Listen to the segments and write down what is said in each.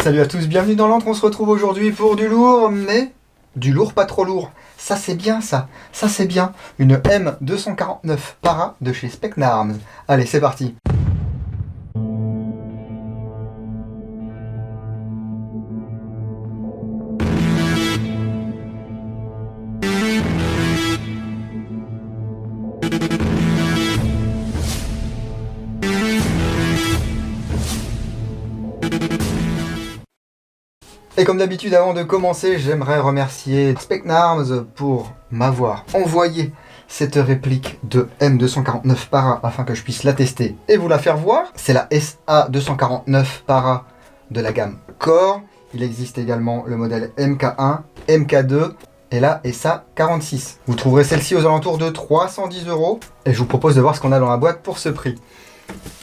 Salut à tous, bienvenue dans l'antre, on se retrouve aujourd'hui pour du lourd, mais du lourd pas trop lourd. Ça c'est bien ça c'est bien. Une M249 Para de chez Specnarms. Allez, c'est parti. Et comme d'habitude, avant de commencer, j'aimerais remercier Specnarms pour m'avoir envoyé cette réplique de M249 Para afin que je puisse la tester et vous la faire voir. C'est la SA249 Para de la gamme Core. Il existe également le modèle MK1, MK2 et la SA46. Vous trouverez celle-ci aux alentours de 310 € et je vous propose de voir ce qu'on a dans la boîte pour ce prix.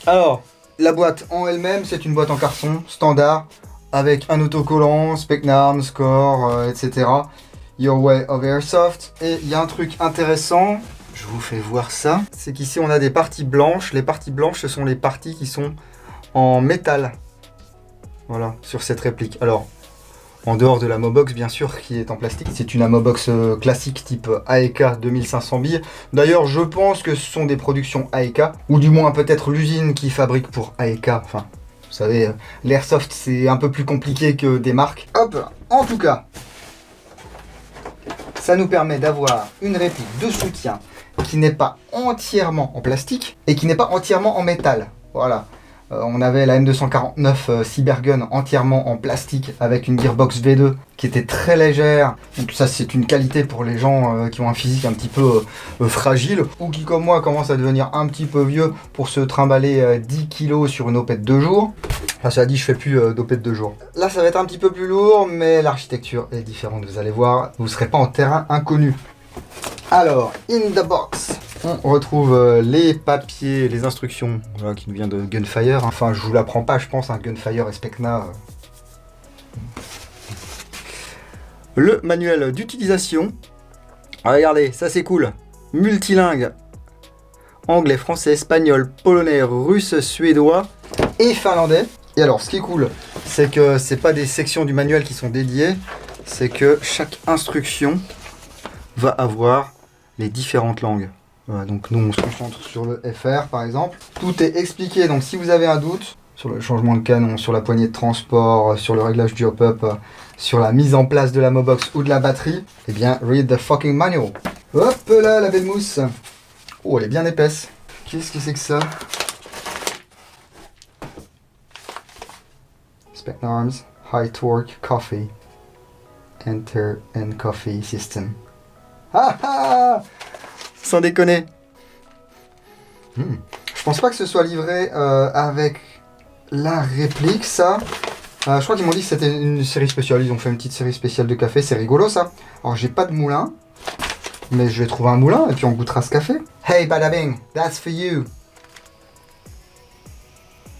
Alors, la boîte en elle-même, c'est une boîte en carton standard, avec un autocollant, Specnarms, Core, etc. Your Way of Airsoft. Et il y a un truc intéressant, je vous fais voir ça, c'est qu'ici on a des parties blanches. Les parties blanches, ce sont les parties qui sont en métal. Voilà, sur cette réplique. Alors, en dehors de la Mobox, bien sûr, qui est en plastique. C'est une Mobox classique type AEK 2500 billes. D'ailleurs, je pense que ce sont des productions AEK, ou du moins peut-être l'usine qui fabrique pour AEK, enfin... Vous savez, l'airsoft c'est un peu plus compliqué que des marques. Hop, en tout cas, ça nous permet d'avoir une réplique de soutien qui n'est pas entièrement en plastique et qui n'est pas entièrement en métal. Voilà. On avait la M249 Cybergun entièrement en plastique avec une Gearbox V2 qui était très légère. Donc ça c'est une qualité pour les gens qui ont un physique un petit peu fragile ou qui comme moi commencent à devenir un petit peu vieux pour se trimballer 10 kg sur une opette de jour. Enfin ça dit je fais plus d'opette de jour. Là ça va être un petit peu plus lourd mais l'architecture est différente, vous allez voir, vous ne serez pas en terrain inconnu. Alors, in the box, on retrouve les papiers, les instructions, voilà, qui nous viennent de Gunfire. Enfin, je vous l'apprends pas, je pense, Gunfire et Specna. Le manuel d'utilisation. Ah, regardez, ça c'est cool. Multilingue. Anglais, français, espagnol, polonais, russe, suédois et finlandais. Et alors, ce qui est cool, c'est que c'est pas des sections du manuel qui sont dédiées, c'est que chaque instruction va avoir les différentes langues. Voilà, donc nous on se concentre sur le FR par exemple. Tout est expliqué, donc si vous avez un doute sur le changement de canon, sur la poignée de transport, sur le réglage du hop-up, sur la mise en place de la Mobox ou de la batterie, eh bien read the fucking manual. Hop là, la belle mousse. Oh, elle est bien épaisse. Qu'est-ce que c'est que ça? Specnarms High Torque Coffee Enter and Coffee System. Ah ah! Sans déconner. Je pense pas que ce soit livré avec la réplique, ça. Je crois qu'ils m'ont dit que c'était une série spéciale. Ils ont fait une petite série spéciale de café. C'est rigolo, ça. Alors, j'ai pas de moulin. Mais je vais trouver un moulin et puis on goûtera ce café. Hey, Badabing, that's for you.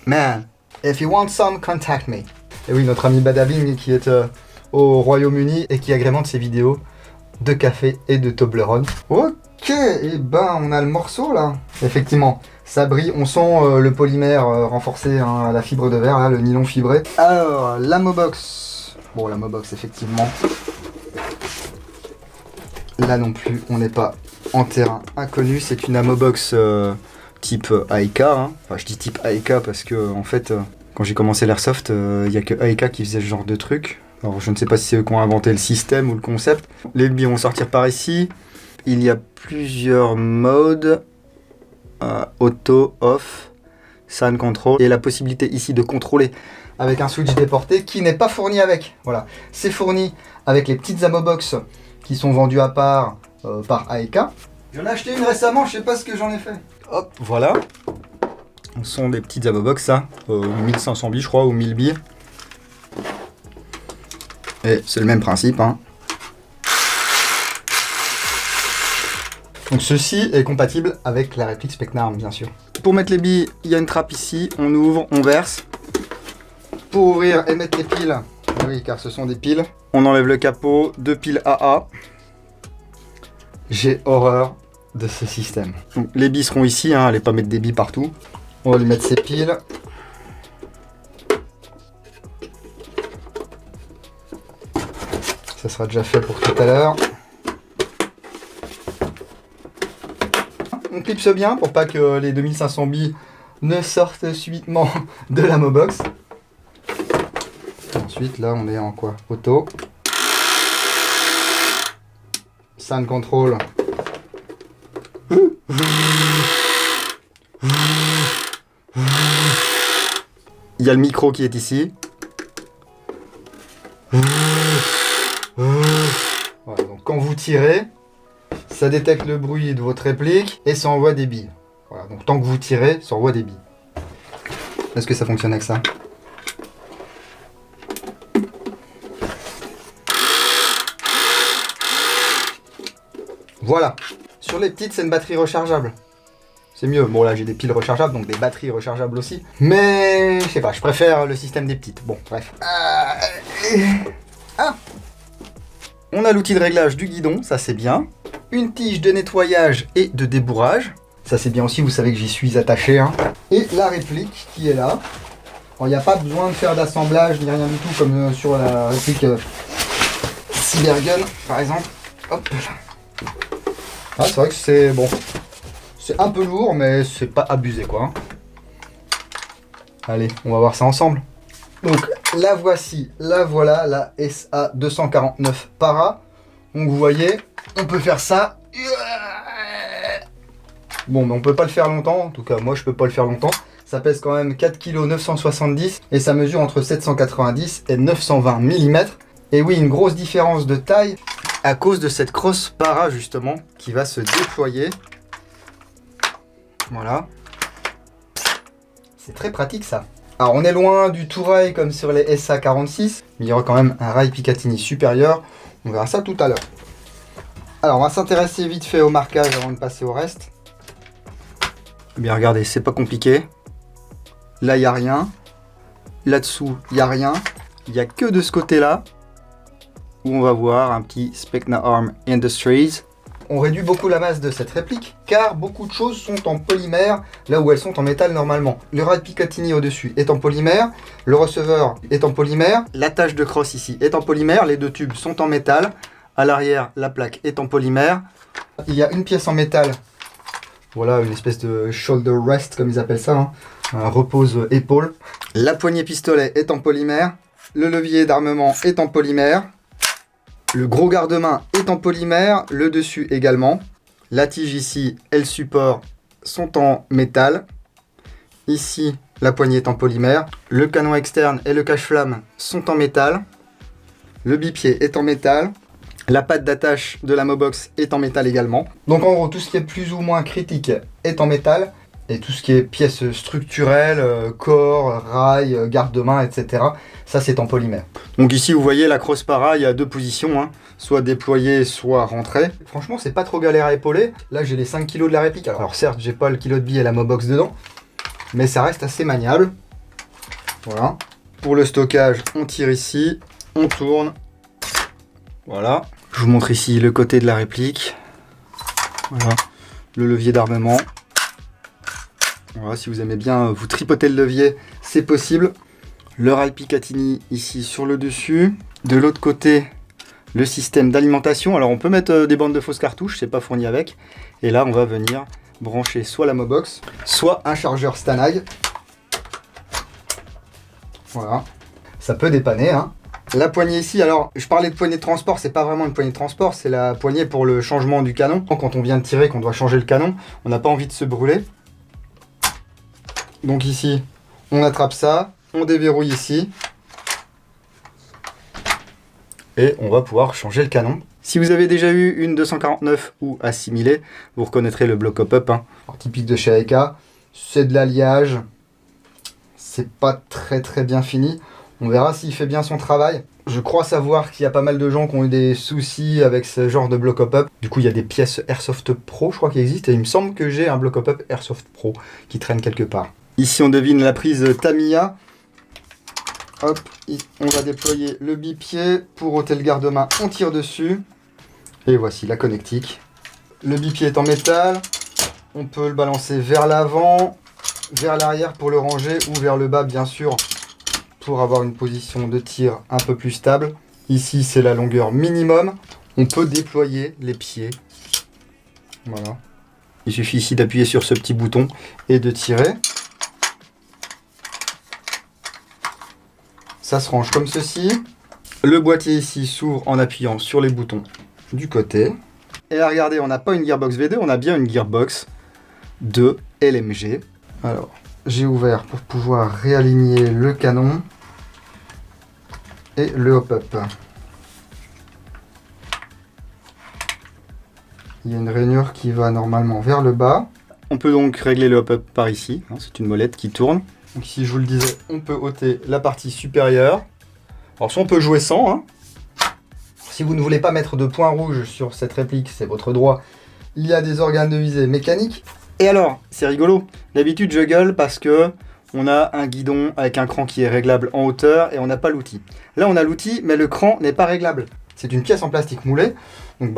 Man, if you want some, contact me. Et oui, notre ami Badabing qui est au Royaume-Uni et qui agrémente ses vidéos de café et de Toblerone. Ok, et ben on a le morceau là. Effectivement, ça brille, on sent le polymère renforcé, hein, la fibre de verre, là, le nylon fibré. Alors, la Mobox. Bon, la Mobox, effectivement. Là non plus, on n'est pas en terrain inconnu. C'est une Mobox type AEK. Hein. Enfin, je dis type AEK parce que, en fait, quand j'ai commencé l'airsoft, il n'y a que AEK qui faisait ce genre de truc. Alors je ne sais pas si c'est eux qui ont inventé le système ou le concept. Les billes vont sortir par ici. Il y a plusieurs modes. Auto, off, sound control. Et la possibilité ici de contrôler avec un switch déporté qui n'est pas fourni avec. Voilà. C'est fourni avec les petites Amobox qui sont vendues à part par AEK. J'en ai acheté une récemment, je sais pas ce que j'en ai fait. Hop, voilà. Ce sont des petites Amobox, ça. 1500 billes je crois, ou 1000 billes. Et c'est le même principe, hein. Donc ceci est compatible avec la réplique Specnarms, bien sûr. Pour mettre les billes, il y a une trappe ici, on ouvre, on verse. Pour ouvrir et mettre les piles, oui car ce sont des piles, on enlève le capot, 2 piles AA. J'ai horreur de ce système. Donc, les billes seront ici, hein, allez pas mettre des billes partout. On va lui mettre ces piles. ça sera déjà fait pour tout à l'heure. On clipse bien pour pas que les 2500 billes ne sortent subitement de la Mobox. Ensuite, là, on est en quoi? Auto. Sound control. Il y a le micro qui est ici. Voilà, donc quand vous tirez, ça détecte le bruit de votre réplique et ça envoie des billes. Voilà, donc tant que vous tirez, ça envoie des billes. Est-ce que ça fonctionne avec ça? Voilà. Sur les petites, c'est une batterie rechargeable. C'est mieux. Bon, là, j'ai des piles rechargeables, donc des batteries rechargeables aussi. Mais, je sais pas, je préfère le système des petites. Bon, bref. On a l'outil de réglage du guidon, ça c'est bien. Une tige de nettoyage et de débourrage. Ça c'est bien aussi, vous savez que j'y suis attaché. Hein. Et la réplique qui est là. Il n'y a pas besoin de faire d'assemblage ni rien du tout comme sur la réplique Cybergun par exemple. Hop. Ah, c'est vrai que c'est bon. C'est un peu lourd mais c'est pas abusé quoi. Hein. Allez, on va voir ça ensemble. Donc la voici, la voilà, la SA249 Para. Donc vous voyez, on peut faire ça. Bon, mais on peut pas le faire longtemps, en tout cas moi je peux pas le faire longtemps. Ça pèse quand même 4 kg 970 et ça mesure entre 790 et 920 mm. Et oui, une grosse différence de taille à cause de cette crosse Para justement qui va se déployer. Voilà. C'est très pratique ça. Alors on est loin du tout rail comme sur les SA46, mais il y aura quand même un rail Picatinny supérieur. On verra ça tout à l'heure. Alors on va s'intéresser vite fait au marquage avant de passer au reste. Eh bien regardez, c'est pas compliqué. Là il n'y a rien. Là-dessous il n'y a rien. Il n'y a que de ce côté-là où on va voir un petit Specnarm Industries. On réduit beaucoup la masse de cette réplique car beaucoup de choses sont en polymère là où elles sont en métal normalement. Le rail Picatinny au-dessus est en polymère, le receveur est en polymère, l'attache de crosse ici est en polymère, les deux tubes sont en métal, à l'arrière la plaque est en polymère. Il y a une pièce en métal, voilà une espèce de shoulder rest comme ils appellent ça, hein, un repose épaule. La poignée pistolet est en polymère, le levier d'armement est en polymère. Le gros garde-main est en polymère, le dessus également. La tige ici et le support sont en métal. Ici, la poignée est en polymère. Le canon externe et le cache-flamme sont en métal. Le bipied est en métal. La patte d'attache de la Mobox est en métal également. Donc en gros, tout ce qui est plus ou moins critique est en métal. Et tout ce qui est pièces structurelles, corps, rail, garde-main, etc. Ça c'est en polymère. Donc ici vous voyez la crosse Para, il y a deux positions, hein, soit déployée, soit rentrée. Franchement c'est pas trop galère à épauler. Là j'ai les 5 kg de la réplique. Alors certes j'ai pas le kilo de billes et la Mobox dedans. Mais ça reste assez maniable. Voilà. Pour le stockage, on tire ici, on tourne. Voilà. Je vous montre ici le côté de la réplique. Voilà. Le levier d'armement. Voilà, si vous aimez bien vous tripoter le levier, c'est possible. Le rail Picatinny ici sur le dessus. De l'autre côté, le système d'alimentation. Alors on peut mettre des bandes de fausses cartouches, c'est pas fourni avec. Et là on va venir brancher soit la Mobox, soit un chargeur Stanag. Voilà, ça peut dépanner. Hein. La poignée ici, alors je parlais de poignée de transport, c'est pas vraiment une poignée de transport, c'est la poignée pour le changement du canon. Quand on vient de tirer, qu'on doit changer le canon, on n'a pas envie de se brûler. Donc ici, on attrape ça, on déverrouille ici. Et on va pouvoir changer le canon. Si vous avez déjà eu une 249 ou assimilée, vous reconnaîtrez le bloc pop-up. Hein. Typique de chez Aika, c'est de l'alliage. C'est pas très bien fini. On verra s'il fait bien son travail. Je crois savoir qu'il y a pas mal de gens qui ont eu des soucis avec ce genre de bloc pop-up. Du coup, il y a des pièces Airsoft Pro, je crois, qui existent. Et il me semble que j'ai un bloc pop-up Airsoft Pro qui traîne quelque part. Ici, on devine la prise Tamiya. Hop, on va déployer le bipied. Pour ôter le garde-main, on tire dessus. Et voici la connectique. Le bipied est en métal. On peut le balancer vers l'avant, vers l'arrière pour le ranger ou vers le bas, bien sûr, pour avoir une position de tir un peu plus stable. Ici, c'est la longueur minimum. On peut déployer les pieds. Voilà. Il suffit ici d'appuyer sur ce petit bouton et de tirer. Ça se range comme ceci. Le boîtier ici s'ouvre en appuyant sur les boutons du côté. Et là, regardez, on n'a pas une gearbox V2, on a bien une gearbox de LMG. Alors, j'ai ouvert pour pouvoir réaligner le canon et le hop-up. Il y a une rainure qui va normalement vers le bas. On peut donc régler le hop-up par ici. C'est une molette qui tourne. Donc ici, je vous le disais, on peut ôter la partie supérieure. Alors, soit on peut jouer sans. Si vous ne voulez pas mettre de points rouges sur cette réplique, c'est votre droit. Il y a des organes de visée mécaniques. Et alors, c'est rigolo. D'habitude, je gueule parce que on a un guidon avec un cran qui est réglable en hauteur et on n'a pas l'outil. Là, on a l'outil, mais le cran n'est pas réglable. C'est une pièce en plastique moulée. Donc,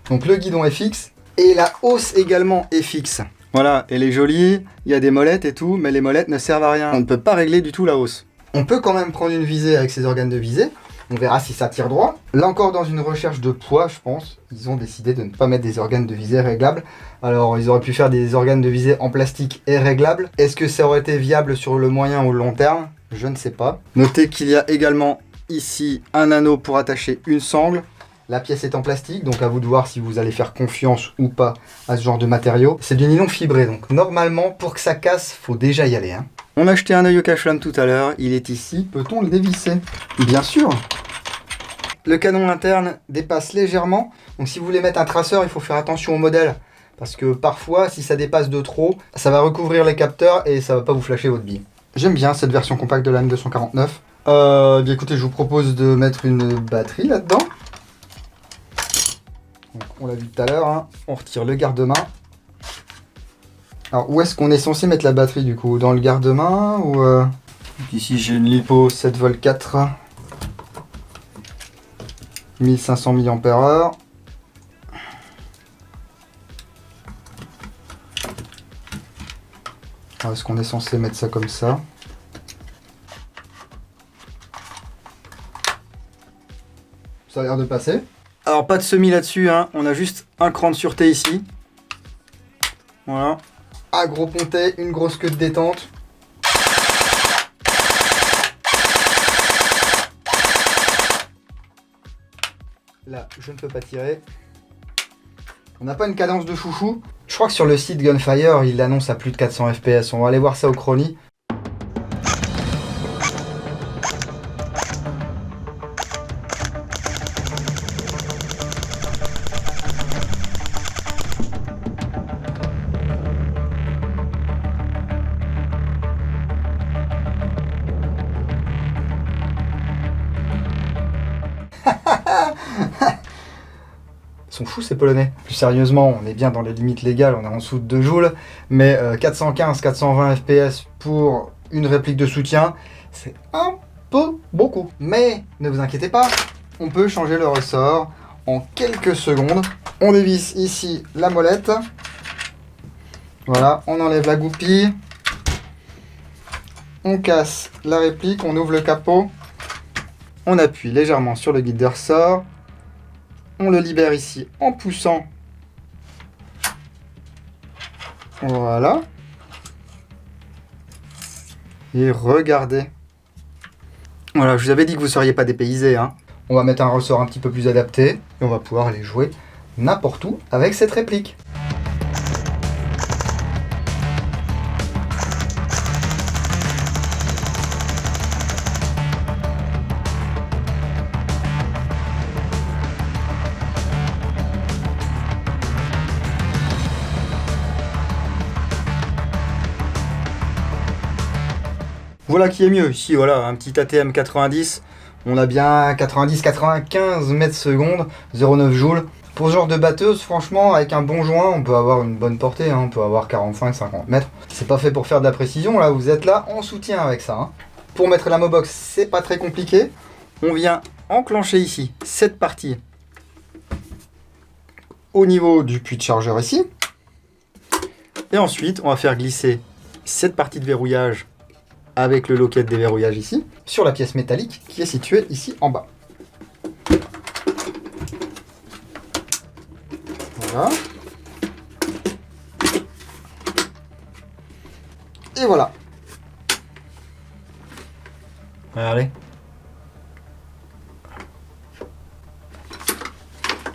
Donc, le guidon est fixe et la hausse également est fixe. Voilà, elle est jolie, il y a des molettes et tout, mais les molettes ne servent à rien. On ne peut pas régler du tout la hausse. On peut quand même prendre une visée avec ces organes de visée. On verra si ça tire droit. Là encore, dans une recherche de poids, je pense, ils ont décidé de ne pas mettre des organes de visée réglables. Alors, ils auraient pu faire des organes de visée en plastique et réglables. Est-ce que ça aurait été viable sur le moyen ou le long terme? Je ne sais pas. Notez qu'il y a également ici un anneau pour attacher une sangle. La pièce est en plastique, donc à vous de voir si vous allez faire confiance ou pas à ce genre de matériau. C'est du nylon fibré, donc normalement, pour que ça casse, faut déjà y aller. On a acheté un œil au cache-flamme tout à l'heure, il est ici. Peut-on le dévisser? Bien sûr. Le canon interne dépasse légèrement, donc si vous voulez mettre un traceur, il faut faire attention au modèle. Parce que parfois, si ça dépasse de trop, ça va recouvrir les capteurs et ça va pas vous flasher votre bille. J'aime bien cette version compacte de la M249. Bien écoutez, je vous propose de mettre une batterie là-dedans. Donc, on l'a vu tout à l'heure, on retire le garde-main. Alors, où est-ce qu'on est censé mettre la batterie du coup? Dans le garde-main ou Ici, j'ai une LiPo 7V4, 1500 mAh. Est-ce qu'on est censé mettre ça comme ça? Ça a l'air de passer. Alors, pas de semis là-dessus, on a juste un cran de sûreté ici. Voilà. Un gros pontet, une grosse queue de détente. Là, je ne peux pas tirer. On n'a pas une cadence de chouchou. Je crois que sur le site Gunfire, il l'annonce à plus de 400 fps. On va aller voir ça au chronie. Ils sont fous ces Polonais. Plus sérieusement, on est bien dans les limites légales, on est en dessous de 2 joules, mais 415-420 fps pour une réplique de soutien, c'est un peu beaucoup. Mais ne vous inquiétez pas, on peut changer le ressort en quelques secondes. On dévisse ici la molette. Voilà, on enlève la goupille. On casse la réplique, on ouvre le capot. On appuie légèrement sur le guide de ressort. On le libère ici en poussant. Voilà. Et regardez. Voilà, je vous avais dit que vous ne seriez pas dépaysés. On va mettre un ressort un petit peu plus adapté. Et on va pouvoir aller jouer n'importe où avec cette réplique. Voilà qui est mieux. Ici, voilà, un petit ATM 90. On a bien 90-95 mètres secondes, 0,9 joules. Pour ce genre de batteuse, franchement, avec un bon joint, on peut avoir une bonne portée. On peut avoir 45-50 mètres. C'est pas fait pour faire de la précision. Là, vous êtes là en soutien avec ça. Pour mettre la Mobox, c'est pas très compliqué. On vient enclencher ici cette partie au niveau du puits de chargeur ici. Et ensuite, on va faire glisser cette partie de verrouillage avec le loquet de déverrouillage ici, sur la pièce métallique qui est située ici en bas. Voilà. Et voilà. Regardez.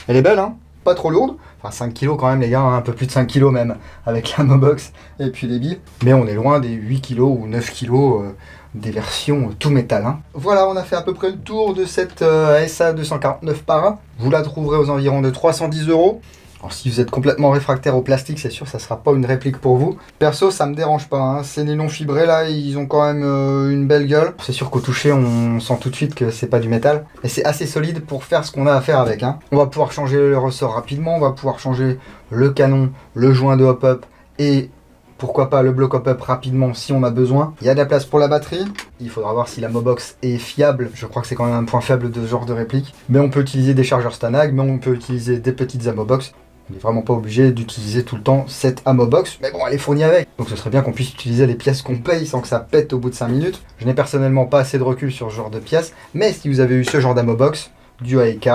Elle est belle, hein? Pas trop lourde. Enfin, 5 kg quand même, les gars, hein, un peu plus de 5 kg même, avec la Mobox et puis les billes. Mais on est loin des 8 kg ou 9 kg des versions tout métal. Hein. Voilà, on a fait à peu près le tour de cette SA 249 Para. Vous la trouverez aux environs de 310 €. Alors, si vous êtes complètement réfractaire au plastique, c'est sûr, ça sera pas une réplique pour vous. Perso, ça me dérange pas. Hein. Ces nylons fibrés là, ils ont quand même une belle gueule. C'est sûr qu'au toucher, on sent tout de suite que c'est pas du métal. Et c'est assez solide pour faire ce qu'on a à faire avec. Hein. On va pouvoir changer le ressort rapidement. On va pouvoir changer le canon, le joint de hop-up et pourquoi pas le bloc hop-up rapidement si on a besoin. Il y a de la place pour la batterie. Il faudra voir si la Mobox est fiable. Je crois que c'est quand même un point faible de ce genre de réplique. Mais on peut utiliser des chargeurs Stanag, mais on peut utiliser des petites Amobox. On n'est vraiment pas obligé d'utiliser tout le temps cette Amobox, mais bon, elle est fournie avec. Donc ce serait bien qu'on puisse utiliser les pièces qu'on paye sans que ça pète au bout de 5 minutes. Je n'ai personnellement pas assez de recul sur ce genre de pièces, mais si vous avez eu ce genre d'Amobox, du AEK,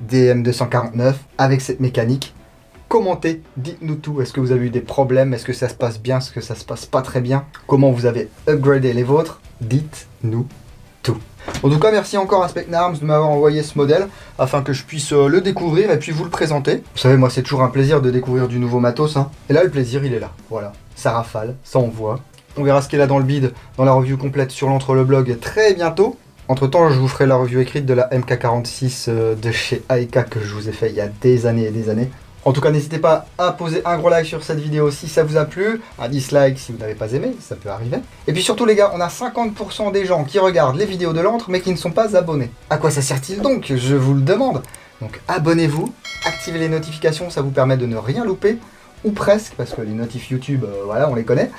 des M249, avec cette mécanique, commentez, dites-nous tout. Est-ce que vous avez eu des problèmes? Est-ce que ça se passe bien? Est-ce que ça se passe pas très bien? Comment vous avez upgradé les vôtres? Dites-nous tout. En tout cas, merci encore à Specnarms de m'avoir envoyé ce modèle afin que je puisse le découvrir et puis vous le présenter. Vous savez, moi, c'est toujours un plaisir de découvrir du nouveau matos. Hein. Et là, le plaisir, il est là. Voilà, ça rafale, ça envoie. On verra ce qu'il y a dans le bide dans la review complète sur l'entre-le-blog très bientôt. Entre-temps, je vous ferai la review écrite de la MK46 de chez AEK que je vous ai fait il y a des années et des années. En tout cas, n'hésitez pas à poser un gros like sur cette vidéo si ça vous a plu, un dislike si vous n'avez pas aimé, ça peut arriver. Et puis surtout les gars, on a 50% des gens qui regardent les vidéos de l'antre mais qui ne sont pas abonnés. À quoi ça sert-il donc? Je vous le demande. Donc abonnez-vous, activez les notifications, ça vous permet de ne rien louper, ou presque, parce que les notifs YouTube, voilà, on les connaît.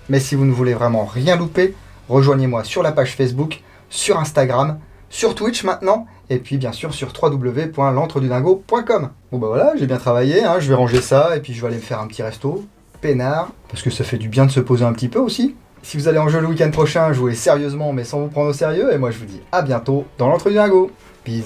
Mais si vous ne voulez vraiment rien louper, rejoignez-moi sur la page Facebook, sur Instagram, sur Twitch maintenant, et puis bien sûr sur www.l'entredudingo.com. Bon bah voilà, j'ai bien travaillé, hein, je vais ranger ça, et puis je vais aller me faire un petit resto, peinard, parce que ça fait du bien de se poser un petit peu aussi. Si vous allez en jeu le week-end prochain, jouez sérieusement mais sans vous prendre au sérieux, et moi je vous dis à bientôt dans l'Entre du Dingo. Peace.